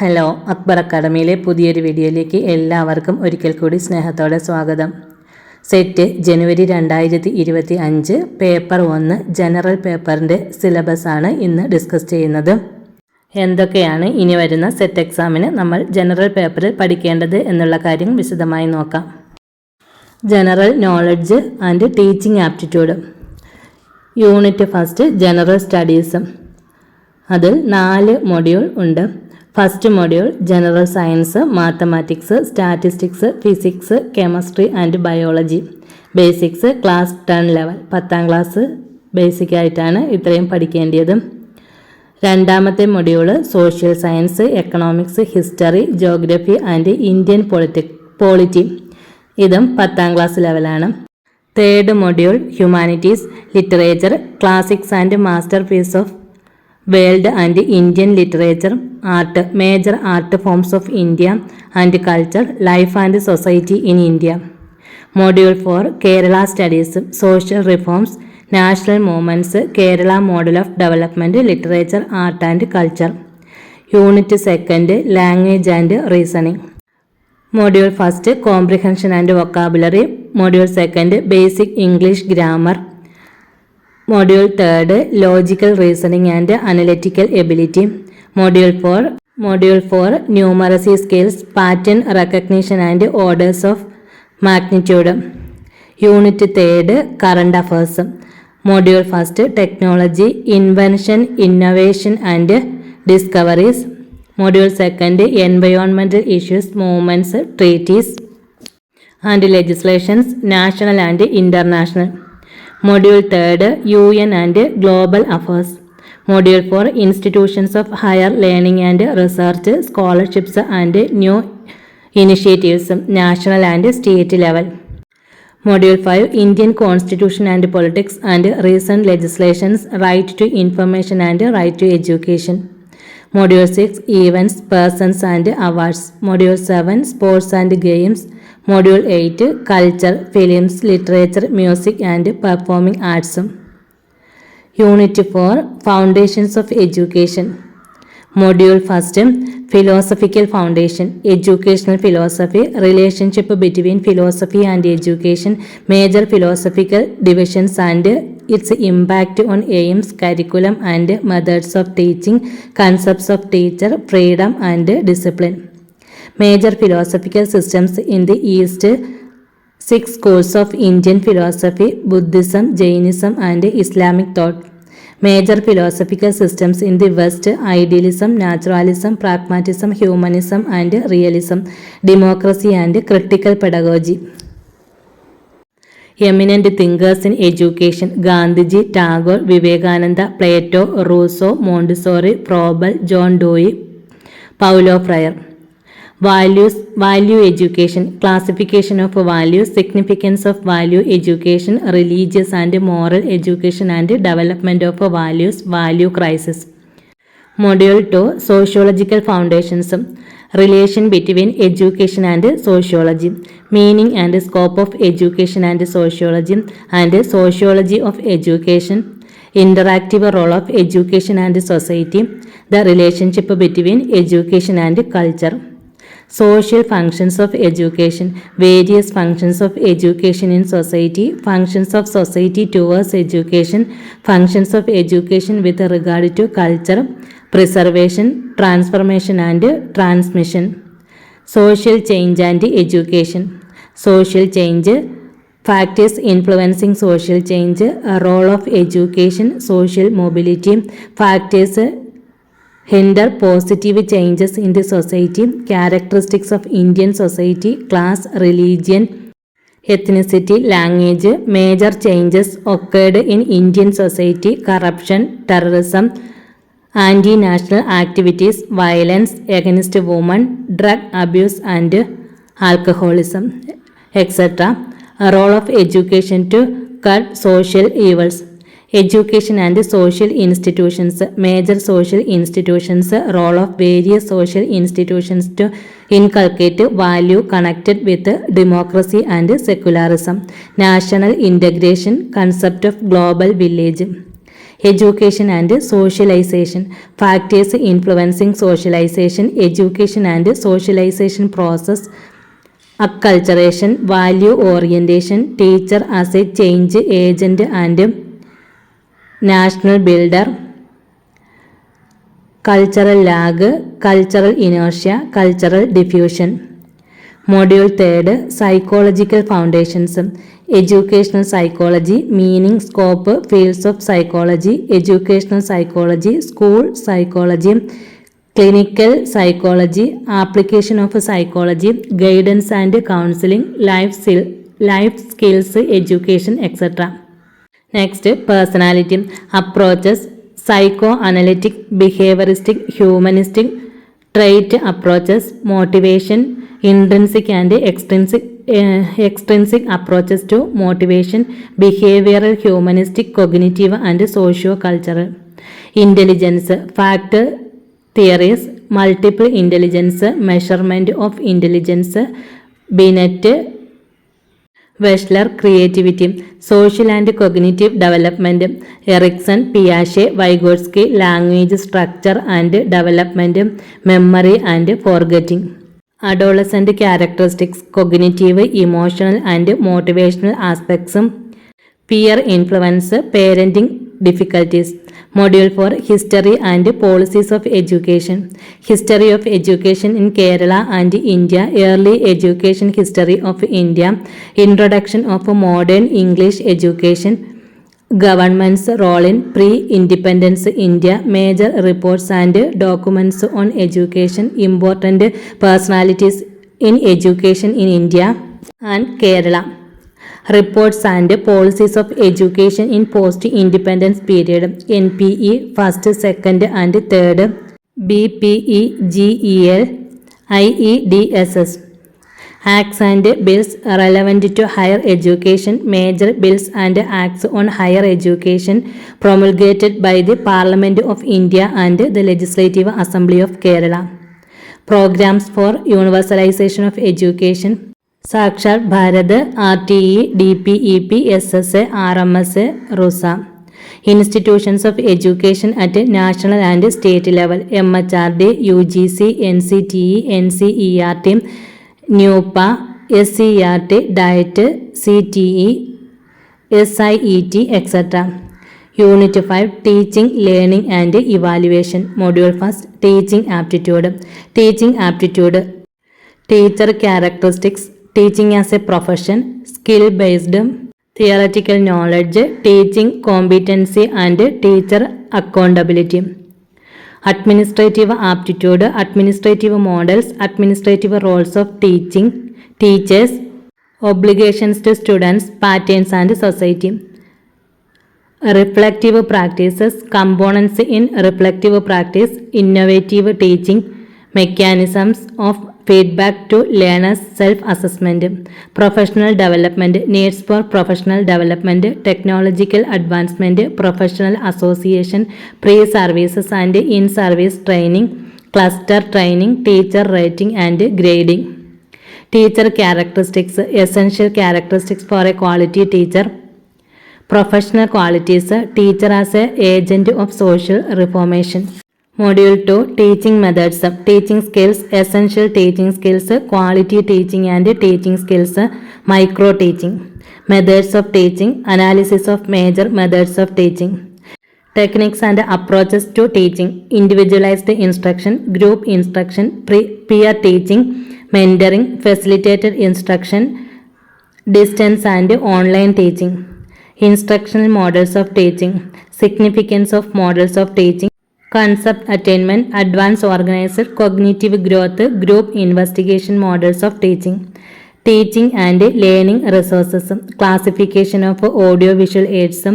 Hello, Akbar അക്കാഡമിയിലെ പുതിയൊരു വീഡിയോയിലേക്ക് എല്ലാവർക്കും ഒരിക്കൽ കൂടി സ്നേഹത്തോടെ സ്വാഗതം. സെറ്റ് ജനുവരി 2025 പേപ്പർ 1 ജനറൽ പേപ്പറിൻ്റെ സിലബസാണ് ഇന്ന് ഡിസ്കസ് ചെയ്യുന്നത്. എന്തൊക്കെയാണ് ഇനി വരുന്ന സെറ്റ് എക്സാമിന് നമ്മൾ ജനറൽ പേപ്പറിൽ പഠിക്കേണ്ടത് എന്നുള്ള കാര്യം വിശദമായി നോക്കാം. General knowledge and teaching aptitude. Unit first general studies. അതിൽ 4 മൊഡ്യൂൾ ഉണ്ട്. First module general science, mathematics, statistics, physics, chemistry and biology. Basics class 10 level, 10ാം ക്ലാസ് ബേസിക് ആയിട്ടാണ് ഇത്രയും പഠിക്കേണ്ടത്. രണ്ടാമത്തെ module social science, economics, history, geography and Indian polity. ഇതും 10ാം class ലെവലാണ്. Third module humanities, literature, classics and masterpiece of world and Indian literature, art, major art forms of India and culture, life and society in India. Module 4 Kerala studies, social reforms, national movements, Kerala model of development, literature, art and culture. Unit 2 language and reasoning. Module 1 comprehension and vocabulary. Module 2 basic English grammar. Module 3 logical reasoning and analytical ability. Module 4 numeracy skills, pattern recognition and orders of magnitude. Unit 3 current affairs. Module 1 technology, invention, innovation and discoveries. Module 2 environmental issues, movements, treaties and legislations, national and international. Module 3 UN and global affairs. Module 4 institutions of higher learning and research, scholarships and new initiatives, national and state level. Module 5 Indian constitution and politics and recent legislations, right to information and right to education. Module 6 events, persons and awards. Module 7 sports and games. Module 8 culture, films, literature, music and performing ആർട്സും. Unit 4 foundations of education. Module 1 philosophical foundation, educational philosophy, relationship between philosophy and education, major philosophical divisions and its impact on aims, curriculum and methods of teaching, concepts of teacher, freedom and discipline. Major philosophical systems in the East, 6 schools of Indian philosophy, Buddhism, Jainism and Islamic thought. Major philosophical systems in the West, idealism, naturalism, pragmatism, humanism and realism, democracy and critical pedagogy. Eminent thinkers in education, Gandhiji, Tagore, Vivekananda, Plato, Rousseau, Montessori, Froebel, John Dewey, Paulo Freire. Value education, classification of values, significance of value education, religious and moral education and development of values, value crisis. Module 2 sociological foundations, relation between education and sociology, meaning and scope of education and sociology of education, interactive role of education and society, the relationship between education and culture. Social functions of education, various functions of education in society, functions of society towards education, functions of education with regard to culture, preservation, transformation and transmission. Social change and education. Social change, factors influencing social change, role of education, social mobility, factors hinder positive changes in the society, characteristics of Indian society, class, religion, ethnicity, language, major changes occurred in Indian society, corruption, terrorism, anti-national activities, violence against women, drug abuse and alcoholism, etc. Role of education to cut social evils. Education and social institutions, major social institutions, role of various social institutions to inculcate value connected with democracy and secularism, national integration, concept of global village. Education and socialization. Factors influencing socialization. Education and socialization process. Acculturation. Value orientation. Teacher as a change agent and national builder. Cultural lag. Cultural inertia. Cultural diffusion. Module 3. Psychological foundations. Educational psychology, meaning, scope, fields of psychology, educational psychology, school psychology, clinical psychology, application of psychology, guidance and counseling, life skills, education, etc. Next, personality, approaches, psychoanalytic, behavioristic, humanistic, trait approaches, motivation, intrinsic and extrinsic approaches to motivation, behavioral, humanistic, cognitive and socio-cultural. Intelligence, factor theories, multiple intelligence, measurement of intelligence, Binet, Wechsler, creativity, social and cognitive development, Erikson, Piaget, Vygotsky, language structure and development, memory and forgetting. Adolescent characteristics, cognitive, emotional and motivational aspects, peer influence, parenting difficulties. Module 4. History and policies of education. History of education in Kerala and India. Early education history of India. Introduction of modern English education. Government's role in pre-independence India. Major reports and documents on education. Important personalities in education in India and Kerala. Reports and policies of education in post-independence period. NPE, first, second and third. BPE, GEL, IEDSS. Acts and bills relevant to higher education. Major bills and acts on higher education promulgated by the Parliament of India and the Legislative Assembly of Kerala. Programs for universalization of education. Sakshat Bharat, RTE, DPEP, SSA, RMSA, RUSA. Institutions of education at national and state level. MHRD, UGC, NCTE, NCERT, NUPA, SCERT, DIET, CTE, SIET, etc. Unit 5. Teaching, learning and evaluation. Module 1. Teaching aptitude. Teaching aptitude. Teacher characteristics. Teaching as a profession. Skill-based. Theoretical knowledge. Teaching competency and teacher accountability. Administrative aptitude. Administrative models. Administrative roles of teachers. Obligations to students. Patterns and society. Reflective practices. Components in reflective practice. Innovative teaching mechanisms of feedback to learners, self-assessment. Professional development. Needs for professional development. Technological advancement. Professional association. Pre-services and in-service training. Cluster training. Teacher rating and grading. Teacher characteristics. Essential characteristics for a quality teacher. Professional qualities. Teacher as an agent of social reformation. Module 2. Teaching methods. Teaching skills. Essential teaching skills. Quality teaching and teaching skills. Micro teaching. Methods of teaching. Analysis of major methods of teaching. Techniques and approaches to teaching. Individualized instruction. Group instruction. Peer teaching. Mentoring. Facilitated instruction. Distance and online teaching. Instructional models of teaching. Significance of models of teaching. Concept attainment, advanced organizer, cognitive growth, group investigation models of teaching. Teaching and learning resources. Classification of audio-visual aids.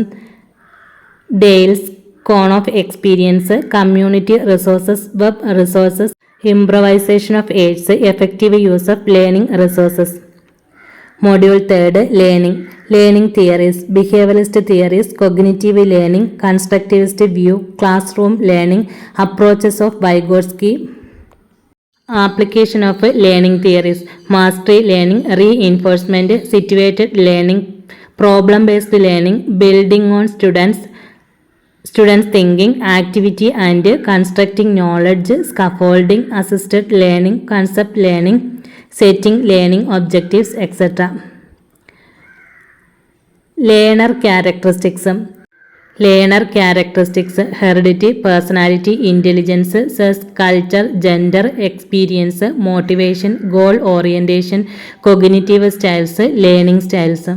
Dale's cone of experience. Community resources, web resources. Improvisation of aids. Effective use of learning resources. Module 3. Learning. Learning theories. Behaviorist theories. Cognitive learning. Constructivist view. Classroom learning. Approaches of Vygotsky. Application of learning theories. Mastery learning. Reinforcement. Situated learning. Problem-based learning. Building on students. students thinking, activity and constructing knowledge, scaffolding, assisted learning, concept learning, setting learning objectives, etc. Learner characteristics. Learner characteristics: heredity, personality, intelligence, sex, culture, gender, experience, motivation, goal orientation, cognitive styles, learning styles.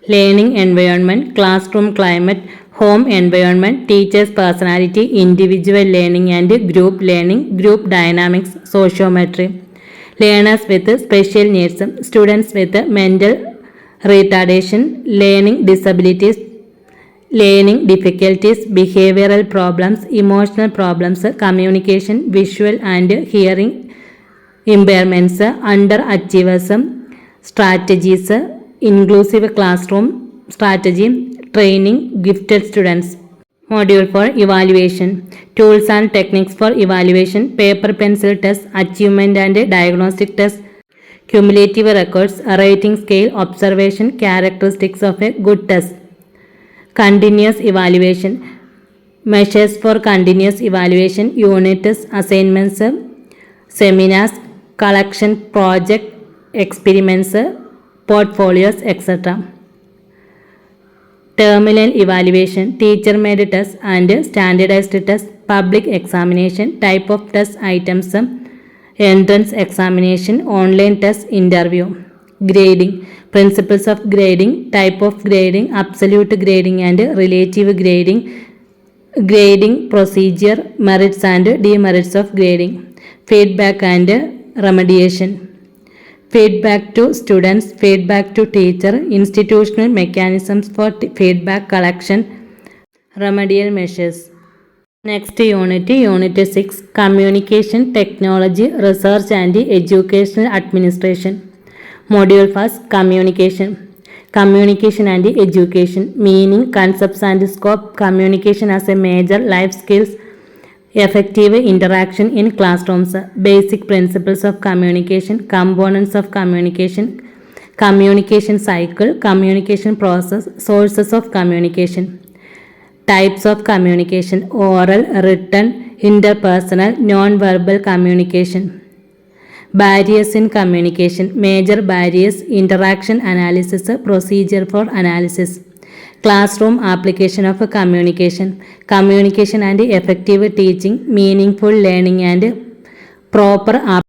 Learning environment: classroom climate, home environment, teacher's personality, individual learning and group learning, group dynamics, sociometry. Learners with special needs: students with mental retardation, learning disabilities, learning difficulties, behavioral problems, emotional problems, communication, visual and hearing impairments, underachievers, strategies, inclusive classroom strategy, training gifted students. Module 4: Evaluation. Tools and techniques for evaluation: paper pencil test, achievement and diagnostic test, cumulative records, rating scale, observation, characteristics of a good test. Continuous evaluation. Measures for continuous evaluation: unit tests, assignments, seminars, collection project, experiments, portfolios, etc. Terminal evaluation: teacher-made tests and standardized tests, public examination, type of test items, entrance examination, online test, interview. Grading: principles of grading, type of grading, absolute grading and relative grading, grading procedure, merits and demerits of grading. Feedback and remediation: feedback to students, feedback to teacher, institutional mechanisms for feedback collection, remedial measures. Next unit, Unit 6, Communication, Technology, Research and Educational Administration. Module 1, Communication. Communication and Education. Meaning, concepts and scope. Communication as a major life skills. Effective interaction in classrooms. Basic principles of communication. Components of communication. Communication cycle. Communication process. Sources of communication. Types of communication: oral, written, interpersonal, non-verbal communication. Barriers in communication: major barriers, interaction analysis, procedure for analysis. Classroom application of communication: communication and effective teaching, meaningful learning and proper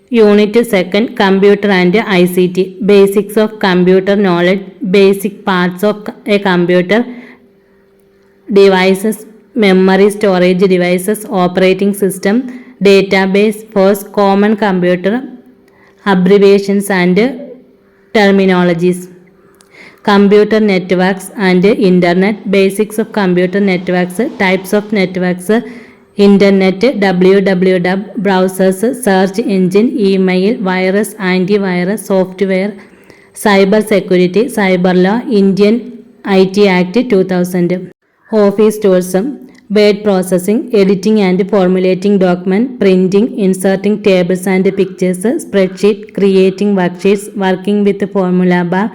Unit 2, Computer and ICT. Basics of computer knowledge, basic parts of a computer, devices, memory storage devices, operating system, database, first common computer, abbreviations and terminologies. Computer networks and internet. Basics of computer networks, types of networks, internet, www, browsers, search engine, email, virus, antivirus, software, cyber security, cyber law, Indian IT Act 2000. Office tools: word processing, editing and formulating document, printing, inserting tables and pictures, spreadsheet, creating worksheets, working with formula bar,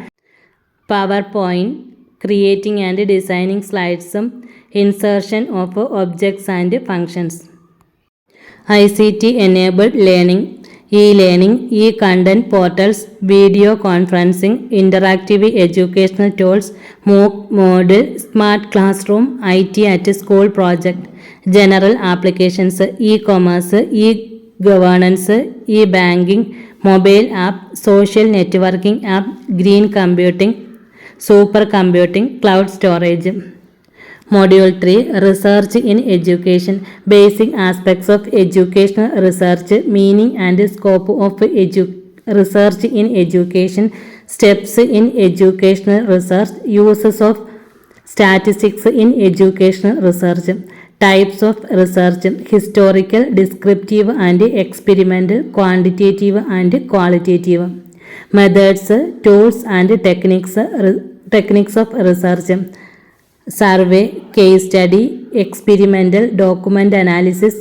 PowerPoint, creating and designing slides, insertion of objects and functions. ICT enabled learning: e-learning, e-content portals, video conferencing, interactive educational tools, MOOC, Moodle, smart classroom, IT at school project. General applications: e-commerce, e-governance, e-banking, mobile app, social networking app, green computing, supercomputing, cloud storage. Module 3, Research in Education. Basic aspects of educational research, meaning and scope of research in education, steps in educational research, uses of statistics in educational research. Types of research: historical, descriptive and experimental, quantitative and qualitative. Methods, tools and techniques of research: survey, case study, experimental, document analysis,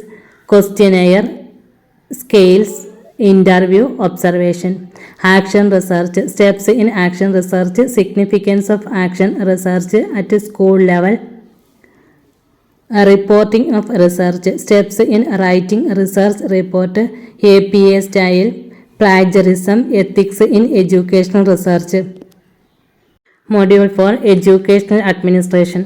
questionnaire, scales, interview, observation. Action research, steps in action research, significance of action research at school level. Reporting of research, steps in writing research report, APA style. Plagiarism, ethics in educational research. Module 4, educational administration.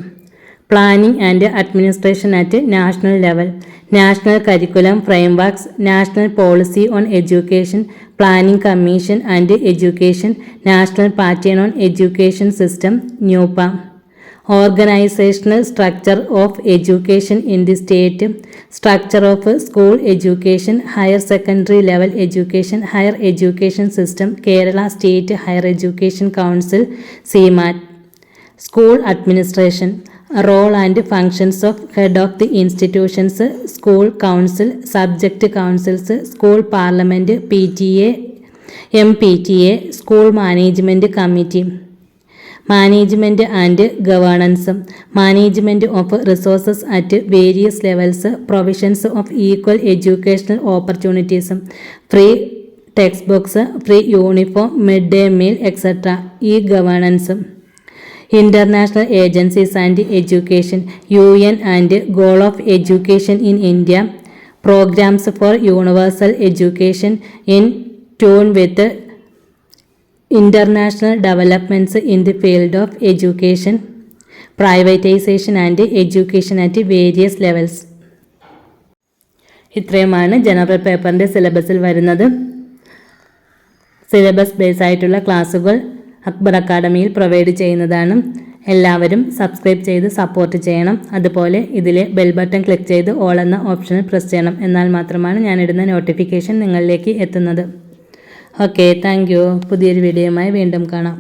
Planning and administration at national level. National curriculum frameworks, national policy on education, planning commission and education, national pattern on education system, NUPA. Organizational structure of education in the state, structure of school education, higher secondary level education, higher education system, Kerala State Higher Education Council, CMAT. School administration, role and functions of head of the institutions, school council, subject councils, school parliament, PTA, MPTA, school management committee. Management and governance, management of resources at various levels, provisions of equal educational opportunities, free textbooks, free uniform, midday meal, etc. E-governance. International agencies and education, UN and goal of education in India, programs for universal education in tune with international developments in the field of education, privatization and education at various levels. ഇത്രയുമാണ് general പേപ്പറിൻ്റെ സിലബസിൽ വരുന്നത്. Syllabus base ആയിട്ടുള്ള ക്ലാസ്സുകൾ Akbar അക്കാഡമിയിൽ provide ചെയ്യുന്നതാണ്. എല്ലാവരും subscribe ചെയ്ത് support ചെയ്യണം. അതുപോലെ ഇതിലെ ബെൽ ബട്ടൺ ക്ലിക്ക് ചെയ്ത് ഓൾ എന്ന ഓപ്ഷനിൽ പ്രസ് ചെയ്യണം. എന്നാൽ മാത്രമാണ് ഞാനിടുന്ന നോട്ടിഫിക്കേഷൻ നിങ്ങളിലേക്ക് എത്തുന്നത്. Okay, thank you. പുതിയൊരു വീഡിയോയുമായി വീണ്ടും കാണാം.